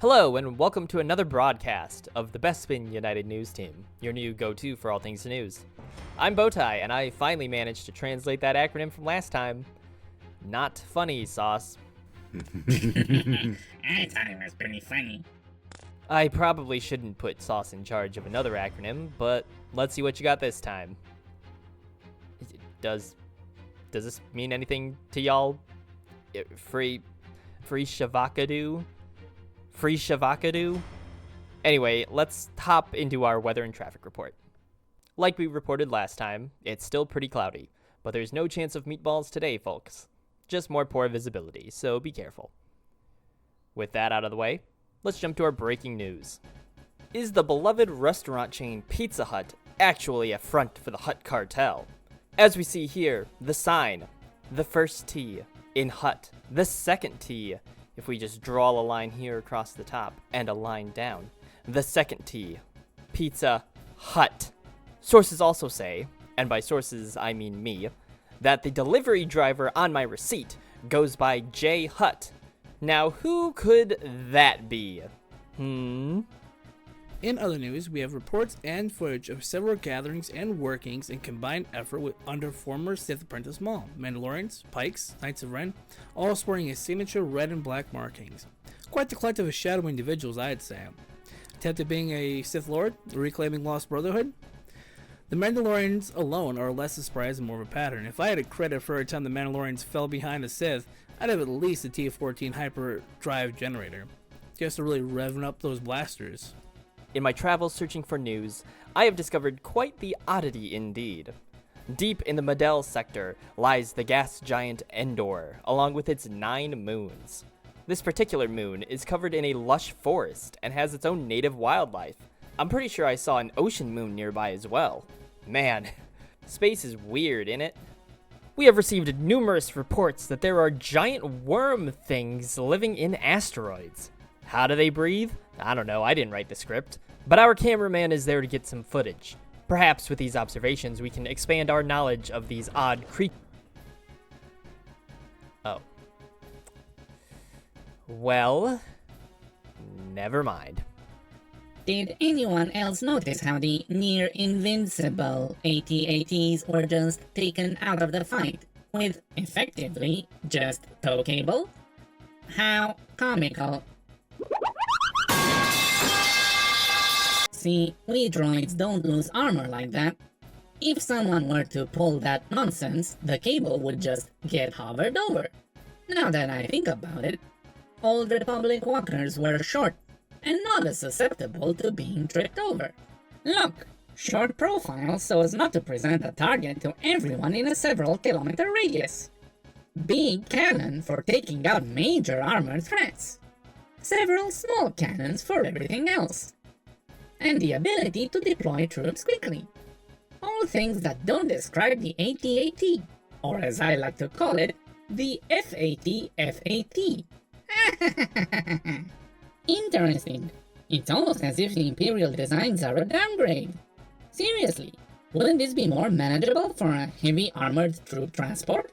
Hello, and welcome to another broadcast of the Bespin United News Team, your new go-to for all things news. I'm Bowtie, and I finally managed to translate that acronym from last time. Not funny, Sauce. I thought it was pretty funny. I probably shouldn't put Sauce in charge of another acronym, but let's see what you got this time. Does this mean anything to y'all? Free Shavakadu? Free Shavakadu? Anyway, let's hop into our weather and traffic report. Like we reported last time, it's still pretty cloudy, but there's no chance of meatballs today, folks. Just more poor visibility, so be careful. With that out of the way, let's jump to our breaking news. Is the beloved restaurant chain Pizza Hut actually a front for the Hut cartel? As we see here, the sign, the first T in Hut, the second T, if we just draw a line here across the top and a line down, the second T, Pizza Hut. Sources also say, and by sources I mean me, that the delivery driver on my receipt goes by J Hut. Now who could that be? In other news, we have reports and footage of several gatherings and workings in combined effort under former Sith Apprentice Maul, Mandalorians, Pikes, Knights of Ren, all sporting his signature red and black markings. Quite the collective of shadowy individuals, I'd say. Attempted being a Sith Lord, reclaiming Lost Brotherhood. The Mandalorians alone are less a surprise and more of a pattern. If I had a credit for every time the Mandalorians fell behind the Sith, I'd have at least a T-14 hyperdrive generator, just to really revving up those blasters. In my travels searching for news, I have discovered quite the oddity indeed. Deep in the Medell sector lies the gas giant Endor, along with its 9 moons. This particular moon is covered in a lush forest and has its own native wildlife. I'm pretty sure I saw an ocean moon nearby as well. Man, space is weird, innit? We have received numerous reports that there are giant worm things living in asteroids. How do they breathe? I don't know, I didn't write the script. But our cameraman is there to get some footage. Perhaps with these observations we can expand our knowledge of these odd creatures. Oh. Well, never mind. Did anyone else notice how the near-invincible AT-ATs were just taken out of the fight with, effectively, just tow cable? How comical. See, we droids don't lose armor like that. If someone were to pull that nonsense, the cable would just get hovered over. Now that I think about it, old Republic walkers were short and not as susceptible to being tripped over. Look, short profile so as not to present a target to everyone in a several kilometer radius. Big cannon for taking out major armored threats. Several small cannons for everything else. And the ability to deploy troops quickly. All things that don't describe the AT-AT, or as I like to call it, the FAT-FAT. Interesting. It's almost as if the Imperial designs are a downgrade. Seriously, wouldn't this be more manageable for a heavy armored troop transport?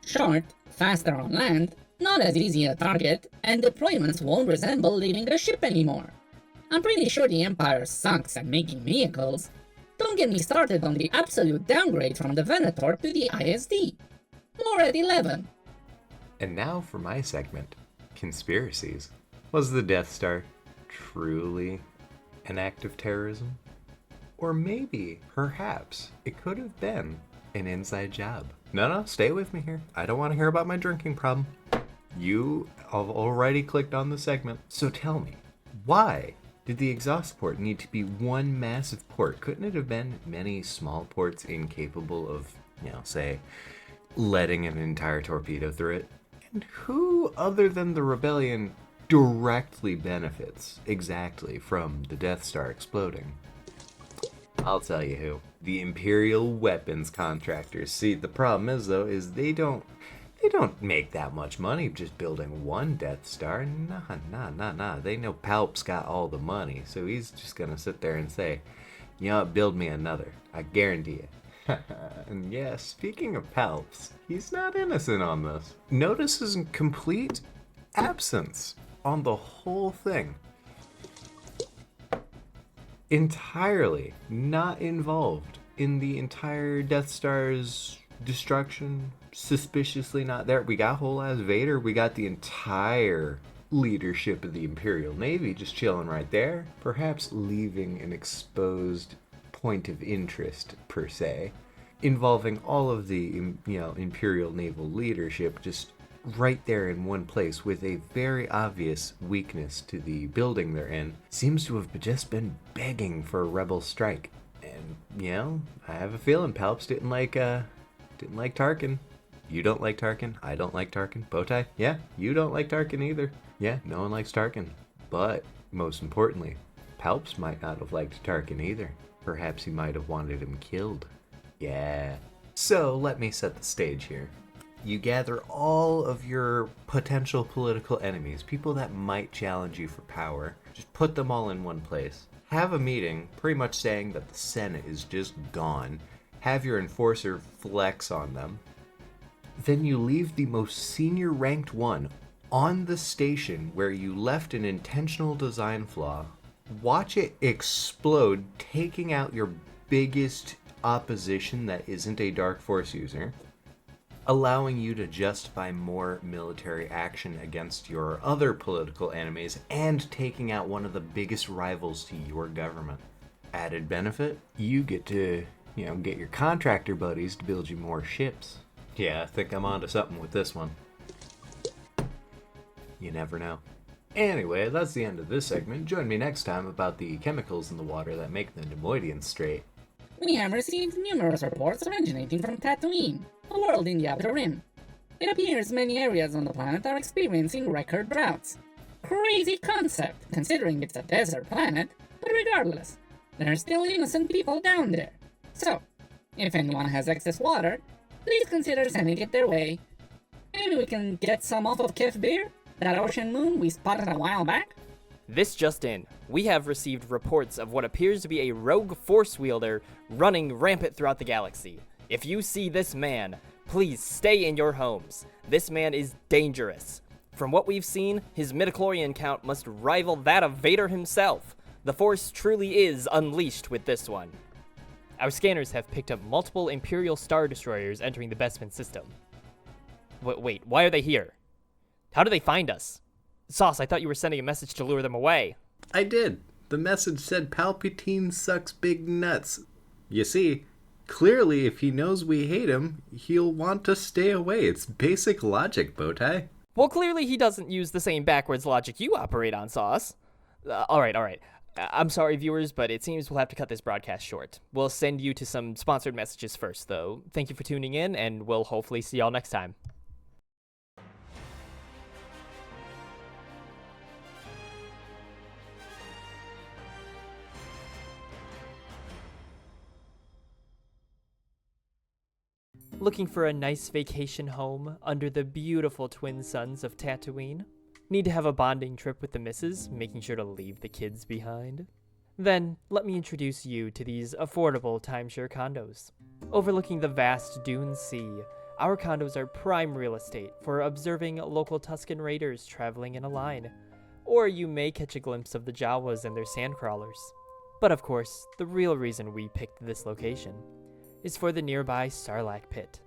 Short, faster on land, not as easy a target, and deployments won't resemble leaving a ship anymore. I'm pretty sure the Empire sucks at making vehicles. Don't get me started on the absolute downgrade from the Venator to the ISD. More at 11. And now for my segment, Conspiracies. Was the Death Star truly an act of terrorism? Or maybe, perhaps, it could have been an inside job. No, stay with me here. I don't want to hear about my drinking problem. You have already clicked on the segment, so tell me, why did the exhaust port need to be one massive port? Couldn't it have been many small ports incapable of, say, letting an entire torpedo through it? And who, other than the Rebellion, directly benefits exactly from the Death Star exploding? I'll tell you who. The Imperial weapons contractors. See, the problem is, though, is they don't make that much money just building one Death Star. Nah. They know Palp's got all the money, so he's just gonna sit there and say, build me another. I guarantee it. And yeah, speaking of Palps, he's not innocent on this. Notice his complete absence on the whole thing. Entirely not involved in the entire Death Star's destruction. Suspiciously not there. We got whole ass Vader. We got the entire leadership of the Imperial Navy just chilling right there. Perhaps leaving an exposed point of interest, per se, involving all of the, Imperial naval leadership just right there in one place with a very obvious weakness to the building they're in. Seems to have just been begging for a rebel strike. And, I have a feeling Palps didn't like Tarkin. You don't like Tarkin. I don't like Tarkin. Bowtie? Yeah, you don't like Tarkin either. Yeah, no one likes Tarkin. But, most importantly, Palps might not have liked Tarkin either. Perhaps he might have wanted him killed. Yeah. So, let me set the stage here. You gather all of your potential political enemies, people that might challenge you for power. Just put them all in one place. Have a meeting, pretty much saying that the Senate is just gone. Have your enforcer flex on them. Then you leave the most senior ranked one on the station where you left an intentional design flaw. Watch it explode, taking out your biggest opposition that isn't a Dark Force user, allowing you to justify more military action against your other political enemies and taking out one of the biggest rivals to your government. Added benefit, you get to, get your contractor buddies to build you more ships. Yeah, I think I'm onto something with this one. You never know. Anyway, that's the end of this segment. Join me next time about the chemicals in the water that make the Nemoidians straight. We have received numerous reports originating from Tatooine, a world in the Outer Rim. It appears many areas on the planet are experiencing record droughts. Crazy concept, considering it's a desert planet, but regardless, there are still innocent people down there. So, if anyone has excess water, please consider sending it their way. Maybe we can get some off of Kef Beer, that ocean moon we spotted a while back? This just in, we have received reports of what appears to be a rogue force wielder running rampant throughout the galaxy. If you see this man, please stay in your homes. This man is dangerous. From what we've seen, his midichlorian count must rival that of Vader himself. The Force truly is unleashed with this one. Our scanners have picked up multiple Imperial Star Destroyers entering the Bespin system. Wait, why are they here? How do they find us? Sauce, I thought you were sending a message to lure them away. I did. The message said Palpatine sucks big nuts. You see, clearly if he knows we hate him, he'll want to stay away. It's basic logic, Bowtie. Well, clearly he doesn't use the same backwards logic you operate on, Sauce. All right. I'm sorry, viewers, but it seems we'll have to cut this broadcast short. We'll send you to some sponsored messages first, though. Thank you for tuning in, and we'll hopefully see y'all next time. Looking for a nice vacation home under the beautiful twin suns of Tatooine? Need to have a bonding trip with the missus, making sure to leave the kids behind? Then, let me introduce you to these affordable timeshare condos. Overlooking the vast Dune Sea, our condos are prime real estate for observing local Tusken Raiders traveling in a line. Or you may catch a glimpse of the Jawas and their sandcrawlers. But of course, the real reason we picked this location is for the nearby Sarlacc Pit.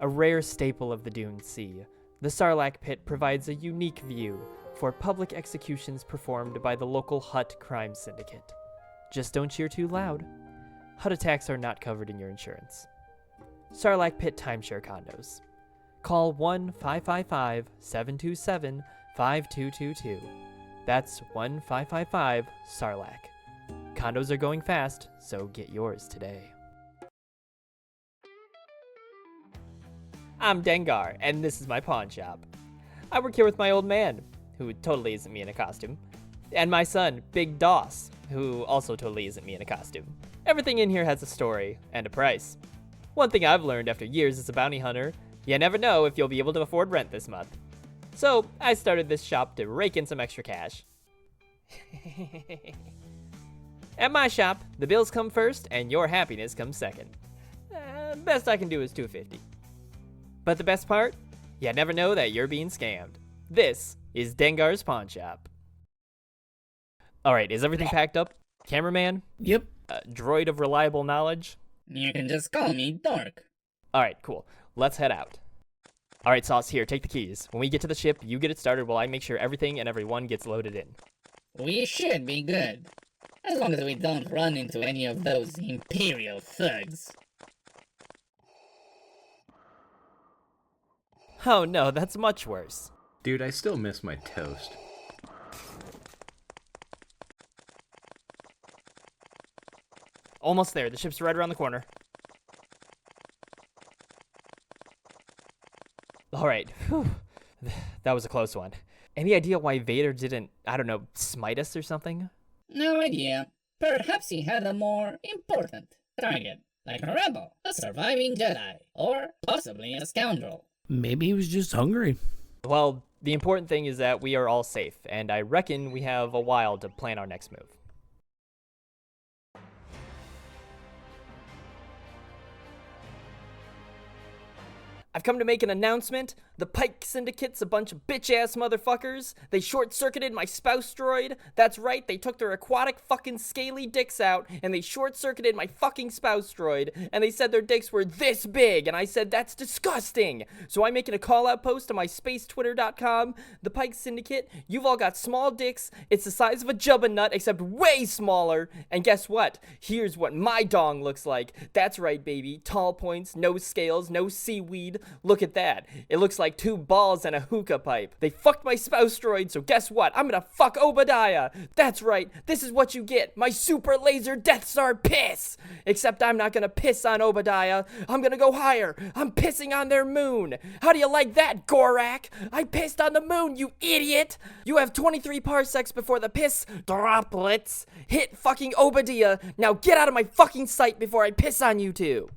A rare staple of the Dune Sea, the Sarlacc Pit provides a unique view for public executions performed by the local Hutt crime syndicate. Just don't cheer too loud. Hutt attacks are not covered in your insurance. Sarlacc Pit Timeshare Condos. Call 1-555-727-5222. That's 1-555-SARLACC. Condos are going fast, so get yours today. I'm Dengar, and this is my pawn shop. I work here with my old man, who totally isn't me in a costume, and my son, Big Doss, who also totally isn't me in a costume. Everything in here has a story and a price. One thing I've learned after years as a bounty hunter, you never know if you'll be able to afford rent this month. So I started this shop to rake in some extra cash. At my shop, the bills come first and your happiness comes second. Best I can do is $250. But the best part? You never know that you're being scammed. This is Dengar's Pawn Shop. Alright, is everything packed up? Cameraman? Yep. Droid of reliable knowledge? You can just call me Dork. Alright, cool. Let's head out. Alright, Sauce, here, take the keys. When we get to the ship, you get it started while I make sure everything and everyone gets loaded in. We should be good. As long as we don't run into any of those Imperial thugs. Oh no, that's much worse. Dude, I still miss my toast. Almost there. The ship's right around the corner. Alright. That was a close one. Any idea why Vader didn't, I don't know, smite us or something? No idea. Perhaps he had a more important target, like a rebel, a surviving Jedi, or possibly a scoundrel. Maybe he was just hungry. Well, the important thing is that we are all safe, and I reckon we have a while to plan our next move. I've come to make an announcement. The Pike Syndicate's a bunch of bitch-ass motherfuckers. They short-circuited my spouse droid. That's right, they took their aquatic fucking scaly dicks out, and they short-circuited my fucking spouse droid, and they said their dicks were this big, and I said, that's disgusting. So I'm making a call-out post on my spacetwitter.com. The Pike Syndicate, you've all got small dicks. It's the size of a Jubba nut, except way smaller. And guess what? Here's what my dong looks like. That's right, baby. Tall points, no scales, no seaweed. Look at that. It looks like 2 balls and a hookah pipe. They fucked my spouse droid, so guess what? I'm gonna fuck Obadiah. That's right. This is what you get. My super laser Death Star piss. Except I'm not gonna piss on Obadiah. I'm gonna go higher. I'm pissing on their moon. How do you like that, Gorak? I pissed on the moon, you idiot. You have 23 parsecs before the piss droplets hit fucking Obadiah. Now get out of my fucking sight before I piss on you two.